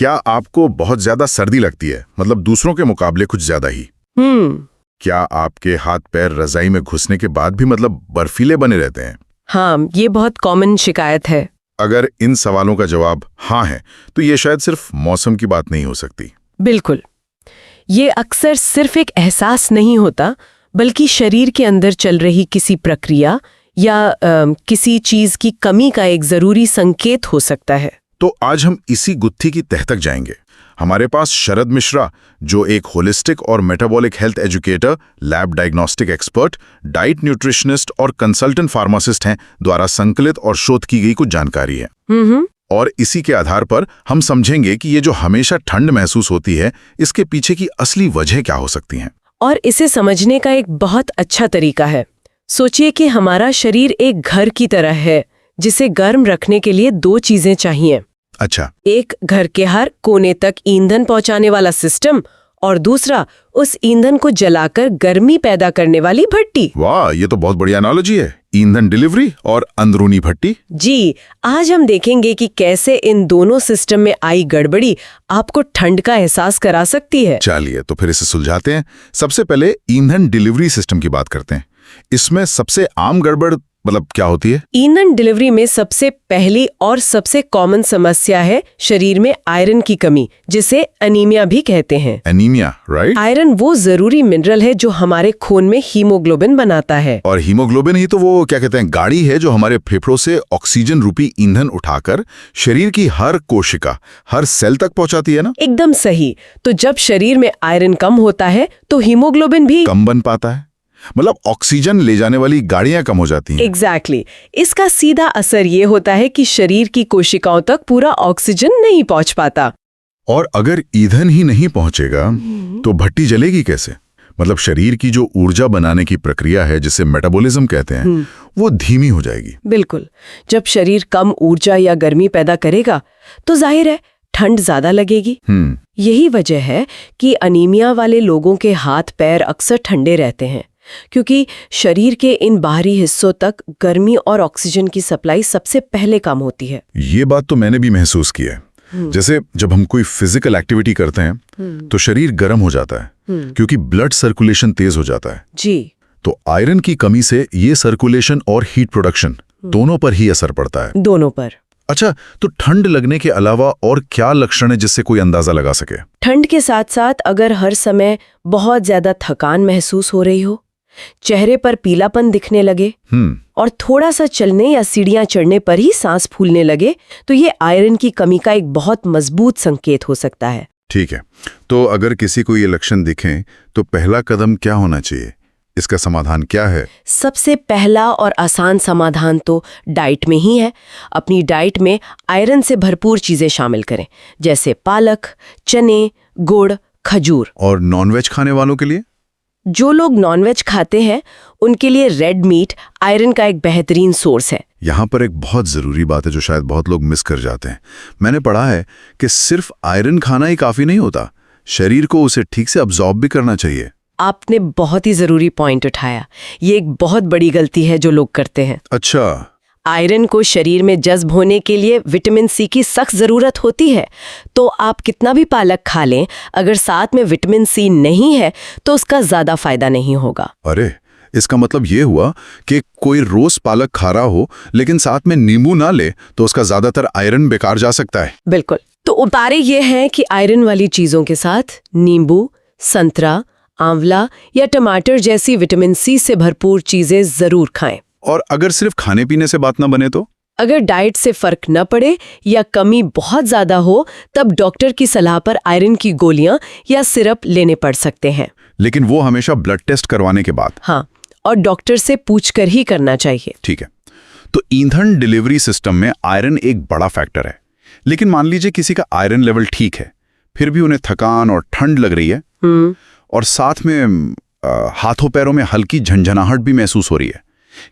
क्या आपको बहुत ज्यादा सर्दी लगती है, मतलब दूसरों के मुकाबले कुछ ज्यादा ही? क्या आपके हाथ पैर रजाई में घुसने के बाद भी मतलब बर्फीले बने रहते हैं? हाँ, ये बहुत कॉमन शिकायत है। अगर इन सवालों का जवाब हाँ है तो ये शायद सिर्फ मौसम की बात नहीं हो सकती। बिल्कुल, ये अक्सर सिर्फ एक एहसास नहीं होता, बल्कि शरीर के अंदर चल रही किसी प्रक्रिया या किसी चीज की कमी का एक जरूरी संकेत हो सकता है। तो आज हम इसी गुत्थी की तह तक जाएंगे। हमारे पास शरद मिश्रा, जो एक होलिस्टिक और metabolic health educator, lab diagnostic expert, diet nutritionist और कंसल्टेंट फार्मासिस्ट हैं, द्वारा संकलित और शोध की गई कुछ जानकारी है। और इसी के आधार पर हम समझेंगे कि ये जो हमेशा ठंड महसूस होती है, इसके पीछे की असली वजह क्या हो सकती हैं। और इसे समझने का एक बहुत अच्छा तरीका है। सोचिए कि हमारा शरीर एक घर की तरह है, जिसे गर्म रखने के लिए दो चीजें चाहिए। अच्छा। एक घर के हर कोने तक ईंधन पहुंचाने वाला सिस्टम, और दूसरा उस ईंधन को जलाकर गर्मी पैदा करने वाली भट्टी। वाह, ये तो बहुत बढ़िया एनालॉजी है। ईंधन डिलीवरी और अंदरूनी भट्टी। जी, आज हम देखेंगे कि कैसे इन दोनों सिस्टम में आई गड़बड़ी आपको ठंड का एहसास करा सकती है। चलिए तो फिर इसे सुलझाते हैं। सबसे पहले ईंधन डिलीवरी सिस्टम की बात करते हैं। इसमें सबसे आम गड़बड़ मतलब क्या होती है? ईंधन डिलीवरी में सबसे पहली और सबसे कॉमन समस्या है शरीर में आयरन की कमी, जिसे एनीमिया भी कहते हैं। Anaemia, right? आयरन वो जरूरी मिनरल है जो हमारे खून में हीमोग्लोबिन बनाता है। और हीमोग्लोबिन ही तो वो क्या कहते हैं, गाड़ी है जो हमारे फेफड़ों से ऑक्सीजन रूपी ईंधन उठाकर शरीर की हर कोशिका, हर सेल तक पहुंचाती है ना? एकदम सही। तो जब शरीर में आयरन कम होता है तो हीमोग्लोबिन भी कम बन पाता है, मतलब ऑक्सीजन ले जाने वाली गाड़ियां कम हो जाती हैं। एग्जैक्टली। इसका सीधा असर ये होता है कि शरीर की कोशिकाओं तक पूरा ऑक्सीजन नहीं पहुंच पाता। और अगर ईंधन ही नहीं पहुंचेगा तो भट्टी जलेगी कैसे? मतलब शरीर की जो ऊर्जा बनाने की प्रक्रिया है, जिसे मेटाबॉलिज्म कहते हैं, वो धीमी हो जाएगी। बिल्कुल। जब शरीर कम ऊर्जा या गर्मी पैदा करेगा तो जाहिर है ठंड ज्यादा लगेगी। यही वजह है कि अनीमिया वाले लोगों के हाथ पैर अक्सर ठंडे रहते हैं, क्योंकि शरीर के इन बाहरी हिस्सों तक गर्मी और ऑक्सीजन की सप्लाई सबसे पहले कम होती है। ये बात तो मैंने भी महसूस की है। जैसे जब हम कोई फिजिकल एक्टिविटी करते हैं तो शरीर गर्म हो जाता है, क्योंकि ब्लड सर्कुलेशन तेज हो जाता है। जी। तो आयरन की कमी से ये सर्कुलेशन और हीट प्रोडक्शन दोनों पर ही असर पड़ता है। दोनों पर। अच्छा, तो ठंड लगने के अलावा और क्या लक्षण है जिससे कोई अंदाजा लगा सके? ठंड के साथ साथ अगर हर समय बहुत ज्यादा थकान महसूस हो रही हो, चेहरे पर पीलापन दिखने लगे और थोड़ा सा चलने या सीढ़ियां चढ़ने पर ही सांस फूलने लगे, तो ये आयरन की कमी का एक बहुत मजबूत संकेत हो सकता है। ठीक है, तो अगर किसी को ये लक्षण दिखें तो पहला कदम क्या होना चाहिए? इसका समाधान क्या है? सबसे पहला और आसान समाधान तो डाइट में ही है। अपनी डाइट में आयरन से भरपूर चीजें शामिल करें, जैसे पालक, चने, गुड़, खजूर। और नॉनवेज खाने वालों के लिए? जो लोग नॉनवेज खाते हैं उनके लिए रेड मीट आयरन का एक बेहतरीन सोर्स है। यहाँ पर एक बहुत ज़रूरी बात है जो शायद बहुत लोग मिस कर जाते हैं। मैंने पढ़ा है कि सिर्फ आयरन खाना ही काफ़ी नहीं होता, शरीर को उसे ठीक से अब्जॉर्ब भी करना चाहिए। आपने बहुत ही ज़रूरी पॉइंट उठाया। ये एक बहुत बड़ी गलती है जो लोग करते हैं। अच्छा। आयरन को शरीर में जज्ब होने के लिए विटामिन सी की सख्त ज़रूरत होती है। तो आप कितना भी पालक खा लें, अगर साथ में विटामिन सी नहीं है तो उसका ज़्यादा फायदा नहीं होगा। अरे, इसका मतलब ये हुआ कि कोई रोज पालक खा रहा हो लेकिन साथ में नींबू ना ले तो उसका ज़्यादातर आयरन बेकार जा सकता है। बिल्कुल। तो उपाय ये है कि आयरन वाली चीज़ों के साथ नींबू, संतरा, आंवला या टमाटर जैसी विटामिन सी से भरपूर चीज़ें ज़रूर खाएं। और अगर सिर्फ खाने पीने से बात ना बने तो? अगर डाइट से फर्क न पड़े या कमी बहुत ज्यादा हो, तब डॉक्टर की सलाह पर आयरन की गोलियां या सिरप लेने पड़ सकते हैं। लेकिन वो हमेशा ब्लड टेस्ट करवाने के बाद। हाँ, और डॉक्टर से पूछकर ही करना चाहिए। ठीक है। तो ईंधन डिलीवरी सिस्टम में आयरन एक बड़ा फैक्टर है। लेकिन मान लीजिए किसी का आयरन लेवल ठीक है, फिर भी उन्हें थकान और ठंड लग रही है, और साथ में हाथों पैरों में हल्की झंझनाहट भी महसूस हो रही है।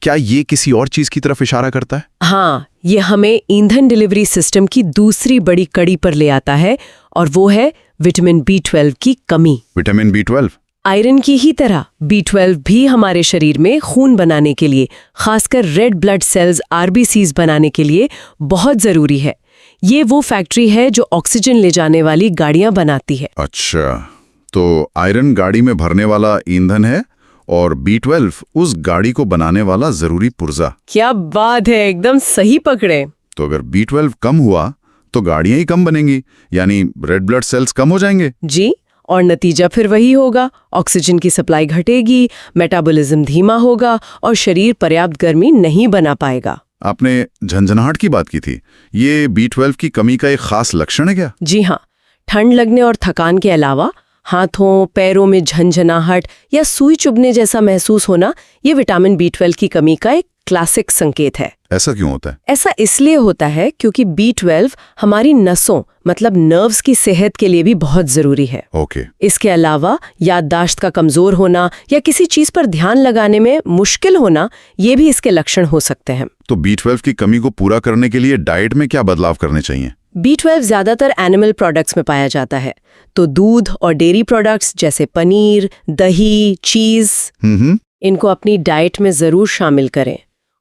क्या ये किसी और चीज की तरफ इशारा करता है? हाँ, ये हमें ईंधन डिलीवरी सिस्टम की दूसरी बड़ी कड़ी पर ले आता है, और वो है विटामिन B12 की कमी। Vitamin B12? आयरन की ही तरह B12 भी हमारे शरीर में खून बनाने के लिए, खासकर रेड ब्लड सेल्स RBCs बनाने के लिए बहुत जरूरी है। ये वो फैक्ट्री है जो ऑक्सीजन ले जाने वाली गाड़ियां बनाती है। अच्छा, तो आयरन गाड़ी में भरने वाला ईंधन है और B12 उस गाड़ी को बनाने वाला जरूरी पुर्जा। क्या बात है, एकदम सही पकड़े। तो अगर B12 कम हुआ तो गाड़ियां ही कम बनेंगी, यानी रेड ब्लड सेल्स कम हो जाएंगे। जी, और नतीजा फिर वही होगा, ऑक्सीजन की सप्लाई घटेगी, मेटाबॉलिज्म धीमा होगा और शरीर पर्याप्त गर्मी नहीं बना पाएगा। आपने झंझनाहट की बात की थी, ये B12 की कमी का एक खास लक्षण है क्या? जी हाँ, ठंड लगने और थकान के अलावा हाथों पैरों में झंझनाहट या सुई चुभने जैसा महसूस होना, ये विटामिन B12 की कमी का एक क्लासिक संकेत है। ऐसा क्यों होता है? ऐसा इसलिए होता है क्योंकि B12 हमारी नसों मतलब नर्व्स की सेहत के लिए भी बहुत जरूरी है। ओके। इसके अलावा याददाश्त का कमजोर होना या किसी चीज पर ध्यान लगाने में मुश्किल होना, ये भी इसके लक्षण हो सकते हैं। तो B12 की कमी को पूरा करने के लिए डाइट में क्या बदलाव करने चाहिए? B12 ज्यादातर एनिमल प्रोडक्ट्स में पाया जाता है, तो दूध और डेयरी प्रोडक्ट्स जैसे पनीर, दही, चीज, इनको अपनी डाइट में जरूर शामिल करें।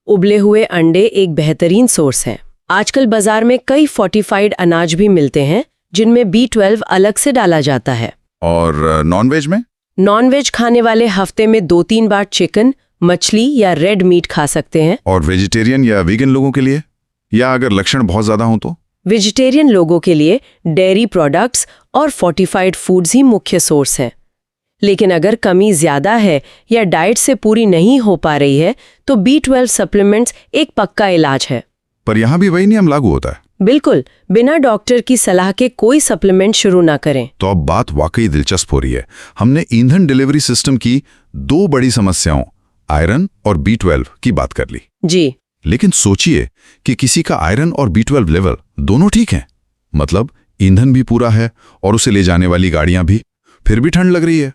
उबले हुए अंडे एक बेहतरीन सोर्स है। आजकल बाजार में कई फोर्टिफाइड अनाज भी मिलते हैं जिनमें B12 अलग से डाला जाता है। और नॉनवेज में? नॉनवेज खाने वाले हफ्ते में 2-3 बार चिकन, मछली या रेड मीट खा सकते हैं। और वेजिटेरियन या वीगन लोगों के लिए, या अगर लक्षण बहुत ज्यादा हो तो? वेजिटेरियन लोगों के लिए डेयरी प्रोडक्ट्स और फोर्टिफाइड फूड्स ही मुख्य सोर्स हैं। लेकिन अगर कमी ज्यादा है या डाइट से पूरी नहीं हो पा रही है तो B12 सप्लीमेंट्स एक पक्का इलाज है। पर यहाँ भी वही नियम लागू होता है? बिल्कुल, बिना डॉक्टर की सलाह के कोई सप्लीमेंट शुरू ना करें। तो अब बात वाकई दिलचस्प हो रही है। हमने ईंधन डिलीवरी सिस्टम की दो बड़ी समस्याओं आयरन और B12 की बात कर ली। जी, लेकिन सोचिए कि किसी का आयरन और B12 लेवल दोनों ठीक हैं, मतलब ईंधन भी पूरा है और उसे ले जाने वाली गाड़ियां भी, फिर भी ठंड लग रही है।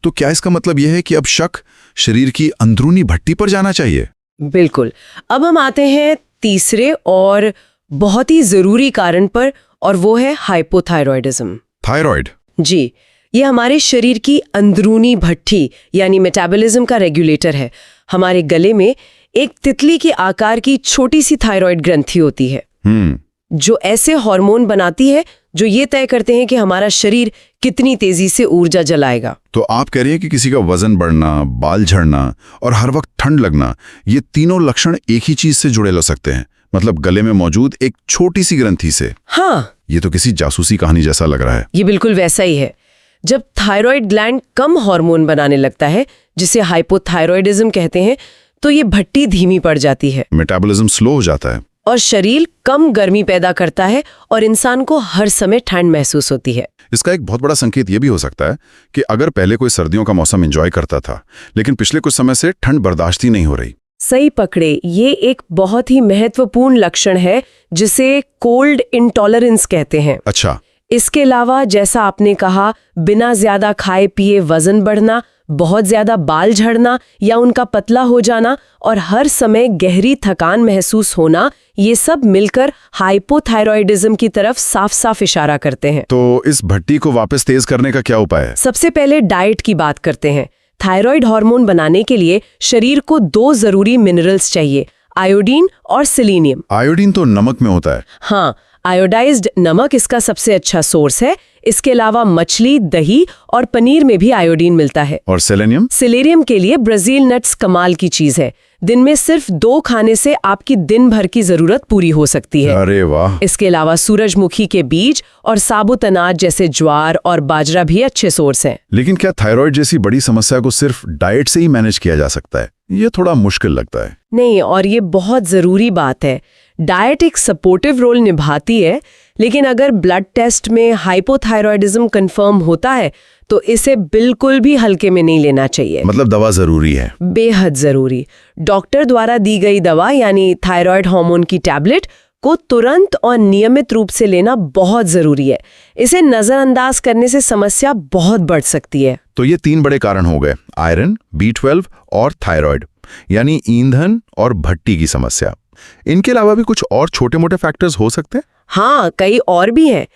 तो क्या इसका मतलब यह है कि अब शक शरीर की अंदरूनी भट्टी पर जाना चाहिए? बिल्कुल। अब हम आते हैं तीसरे और बहुत ही जरूरी कारण पर, और वो है हाइपोथायरॉयडिज्म। थायराइड? जी, ये हमारे शरीर की अंदरूनी भट्टी यानी मेटाबॉलिज्म का रेगुलेटर है। हमारे गले में एक तितली के आकार की छोटी सी थायराइड ग्रंथि होती है जो ऐसे हार्मोन बनाती है जो ये तय करते हैं कि हमारा शरीर कितनी तेजी से ऊर्जा जलाएगा। तो आप कह रही हैं कि किसी का वजन बढ़ना, बाल झड़ना और हर वक्त ठंड लगना, ये तीनों लक्षण एक ही चीज से जुड़े हो सकते हैं, मतलब गले में मौजूद एक छोटी सी ग्रंथि से। हाँ, ये तो किसी जासूसी कहानी जैसा लग रहा है। ये बिल्कुल वैसा ही है। जब थायराइड ग्लैंड कम हार्मोन बनाने लगता है, जिसे हाइपोथायरॉयडिज्म कहते हैं, तो ये भट्टी धीमी पड़ जाती है, मेटाबॉलिज्म स्लो हो जाता है और शरीर कम गर्मी पैदा करता है और इंसान को हर समय ठंड महसूस होती है। इसका एक बहुत बड़ा संकेत ये भी हो सकता है कि अगर पहले कोई सर्दियों का मौसम एंजॉय करता था, लेकिन पिछले कुछ समय से ठंड बर्दाश्त ही नहीं हो रही। सही पकड़े, ये एक बहुत ही महत्वपूर्ण लक्षण है जिसे कोल्ड इंटॉलरेंस कहते हैं। अच्छा। इसके अलावा जैसा आपने कहा, बिना ज्यादा खाए पिए वजन बढ़ना, बहुत ज्यादा बाल झड़ना या उनका पतला हो जाना और हर समय गहरी थकान महसूस होना, ये सब मिलकर हाइपोथायरॉयडिज्म की तरफ साफ साफ इशारा करते हैं। तो इस भट्टी को वापस तेज करने का क्या उपाय है? सबसे पहले डाइट की बात करते हैं। थायराइड हार्मोन बनाने के लिए शरीर को 2 जरूरी मिनरल्स चाहिए, आयोडीन और सेलेनियम। आयोडीन तो नमक में होता है। हाँ, आयोडाइज्ड नमक इसका सबसे अच्छा सोर्स है। इसके अलावा मछली, दही और पनीर में भी आयोडीन मिलता है। और सेलेनियम? सेलेनियम के लिए ब्राजील नट्स कमाल की चीज है। दिन में सिर्फ 2 खाने से आपकी दिन भर की जरूरत पूरी हो सकती है। अरे वाह। इसके अलावा सूरजमुखी के बीज और साबुत अनाज जैसे ज्वार और बाजरा भी अच्छे सोर्स हैं। लेकिन क्या थायराइड जैसी बड़ी समस्या को सिर्फ डाइट से ही मैनेज किया जा सकता है? ये थोड़ा मुश्किल लगता है। नहीं, और ये बहुत जरूरी बात है। डाइट एक सपोर्टिव रोल निभाती है, लेकिन अगर ब्लड टेस्ट में हाइपोथायरॉयडिज्म कंफर्म होता है तो इसे बिल्कुल भी हल्के में नहीं लेना चाहिए। मतलब दवा जरूरी है? बेहद जरूरी। डॉक्टर द्वारा दी गई दवा यानी थायराइड हार्मोन की टैबलेट को तुरंत और नियमित रूप से लेना बहुत जरूरी है। इसे नजरअंदाज करने से समस्या बहुत बढ़ सकती है। तो ये 3 बड़े कारण हो गए, आयरन, B12 और थायराइड, यानी ईंधन और भट्टी की समस्या। इनके अलावा भी कुछ और छोटे मोटे फैक्टर्स हो सकते हैं? हाँ, कई और भी हैं।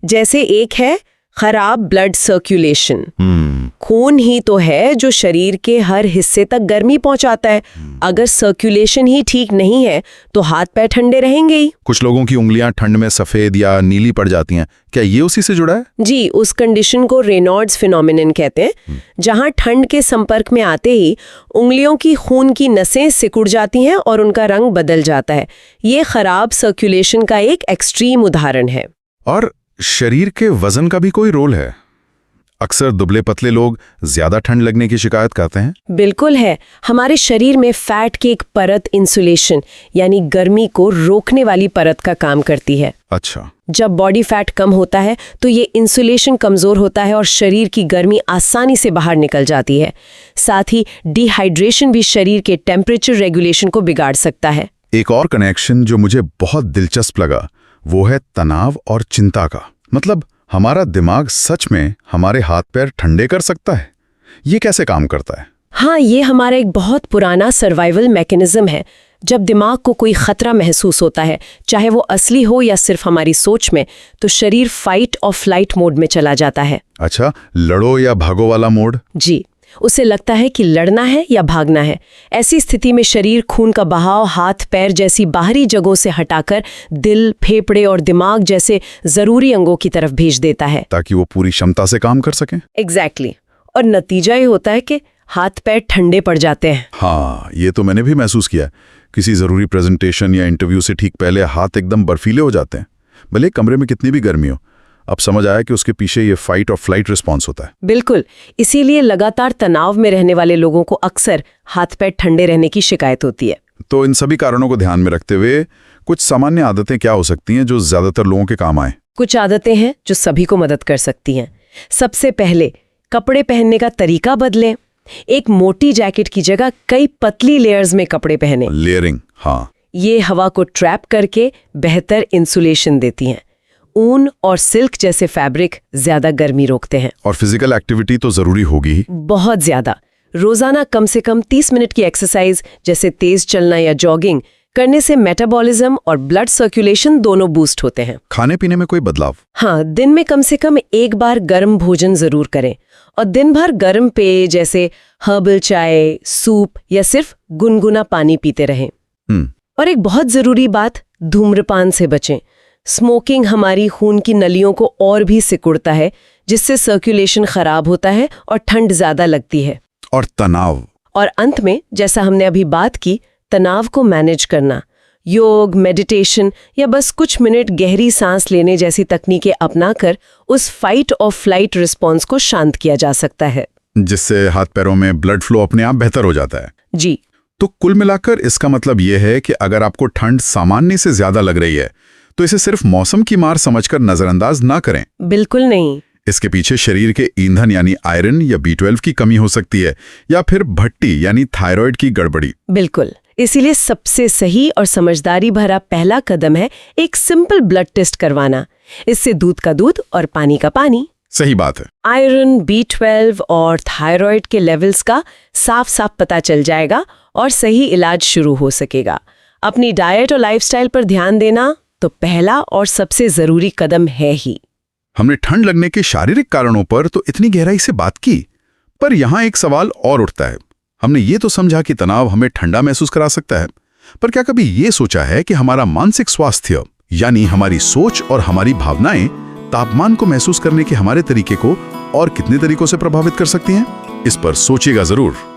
जैसे एक है खराब ब्लड सर्कुलेशन। खून ही तो है जो शरीर के हर हिस्से तक गर्मी पहुंचाता है। अगर सर्कुलेशन ही ठीक नहीं है तो हाथ पैर ठंडे रहेंगे ही। कुछ लोगों की उंगलियां ठंड में सफेद या नीली पड़ जाती हैं, क्या ये उसी से जुड़ा है? जी, उस कंडीशन को रेनॉल्ड्स फिनोमिनन कहते हैं, जहां ठंड के संपर्क में आते ही उंगलियों की खून की नसें सिकुड़ जाती हैं और उनका रंग बदल जाता है। ये खराब सर्कुलेशन का एक एक्सट्रीम उदाहरण है। और शरीर के वजन का भी कोई रोल है? अक्सर दुबले पतले लोग ज्यादा ठंड लगने की शिकायत करते हैं। बिल्कुल है। हमारे शरीर में फैट की एक परत इंसुलेशन यानी गर्मी को रोकने वाली परत का काम करती है। अच्छा। जब बॉडी फैट कम होता है तो ये इंसुलेशन कमजोर होता है और शरीर की गर्मी आसानी से बाहर निकल जाती है। साथ ही डिहाइड्रेशन भी शरीर के टेम्परेचर रेगुलेशन को बिगाड़ सकता है। एक और कनेक्शन जो मुझे बहुत दिलचस्प लगा वो है तनाव और चिंता का। मतलब हमारा दिमाग सच में हमारे हाथ पैर ठंडे कर सकता है। ये कैसे काम करता है? हाँ, ये हमारा एक बहुत पुराना सर्वाइवल मैकेनिज्म है। जब दिमाग को कोई खतरा महसूस होता है, चाहे वो असली हो या सिर्फ हमारी सोच में, तो शरीर फाइट और फ्लाइट मोड में चला जाता है। अच्छा, लड़ो या भागो वाला मोड? जी, उसे लगता है कि लड़ना है या भागना है। ऐसी स्थिति में शरीर खून का बहाव हाथ पैर जैसी बाहरी जगहों से हटाकर दिल, फेफड़े और दिमाग जैसे जरूरी अंगों की तरफ भेज देता है, ताकि वो पूरी क्षमता से काम कर सकें। एग्जैक्टली। और नतीजा ये होता है कि हाथ पैर ठंडे पड़ जाते हैं। हाँ, ये तो मैंने भी महसूस किया। किसी जरूरी प्रेजेंटेशन या इंटरव्यू से ठीक पहले हाथ एकदम बर्फीले हो जाते हैं, भले कमरे में कितनी भी गर्मी हो। अब समझ आया कि उसके पीछे ये फाइट और फ्लाइट रिस्पॉन्स होता है। बिल्कुल, इसीलिए लगातार तनाव में रहने वाले लोगों को अक्सर हाथ पैर ठंडे रहने की शिकायत होती है। तो इन सभी कारणों को ध्यान में रखते हुए कुछ सामान्य आदतें क्या हो सकती हैं जो ज्यादातर लोगों के काम आए? कुछ आदतें हैं जो सभी को मदद कर सकती हैं। सबसे पहले, कपड़े पहनने का तरीका बदलें। एक मोटी जैकेट की जगह कई पतली लेयर्स में कपड़े पहने। लेयरिंग, हाँ। ये हवा को ट्रैप करके बेहतर इंसुलेशन देती हैं। ऊन और सिल्क जैसे फैब्रिक ज्यादा गर्मी रोकते हैं। और फिजिकल एक्टिविटी तो जरूरी होगी ही। बहुत ज्यादा। रोजाना कम से कम 30 मिनट की एक्सरसाइज जैसे तेज चलना या जॉगिंग करने से मेटाबॉलिज्म और ब्लड सर्कुलेशन दोनों बूस्ट होते हैं। खाने पीने में कोई बदलाव? हाँ, दिन में कम से कम एक बार गर्म भोजन जरूर करें और दिन भर गर्म पेय जैसे हर्बल चाय, सूप या सिर्फ गुनगुना पानी पीते रहें। और एक बहुत जरूरी बात, धूम्रपान से बचें। स्मोकिंग हमारी खून की नलियों को और भी सिकुड़ता है, जिससे सर्कुलेशन खराब होता है और ठंड ज्यादा लगती है। और तनाव? और अंत में, जैसा हमने अभी बात की, तनाव को मैनेज करना। योग, मेडिटेशन या बस कुछ मिनट गहरी सांस लेने जैसी तकनीकें अपनाकर उस फाइट और फ्लाइट रिस्पॉन्स को शांत किया जा सकता है, जिससे हाथ पैरों में ब्लड फ्लो अपने आप बेहतर हो जाता है। जी। तो कुल मिलाकर इसका मतलब यह है कि अगर आपको ठंड सामान्य से ज्यादा लग रही है तो इसे सिर्फ मौसम की मार समझकर नजरअंदाज ना करें। बिल्कुल नहीं। इसके पीछे शरीर के ईंधन यानी आयरन या B12 की कमी हो सकती है, या फिर भट्टी यानी थायराइड की गड़बड़ी। बिल्कुल। इसीलिए सबसे सही और समझदारी भरा पहला कदम है एक सिंपल ब्लड टेस्ट करवाना। इससे दूध का दूध और पानी का पानी। सही बात है। आयरन, B12 और थायराइड के लेवल्स का साफ साफ पता चल जाएगा और सही इलाज शुरू हो सकेगा। अपनी डाइट और लाइफस्टाइल पर ध्यान देना तो पहला और सबसे जरूरी कदम है ही। हमने ठंड लगने के शारीरिक कारणों पर तो इतनी गहराई से बात की, पर यहाँ एक सवाल और उठता है। हमने ये तो समझा कि तनाव हमें ठंडा महसूस करा सकता है, पर क्या कभी ये सोचा है कि हमारा मानसिक स्वास्थ्य यानी हमारी सोच और हमारी भावनाएं तापमान को महसूस करने के हमारे तरीके को और कितने तरीकों से प्रभावित कर सकती हैं? इस पर सोचिएगा जरूर।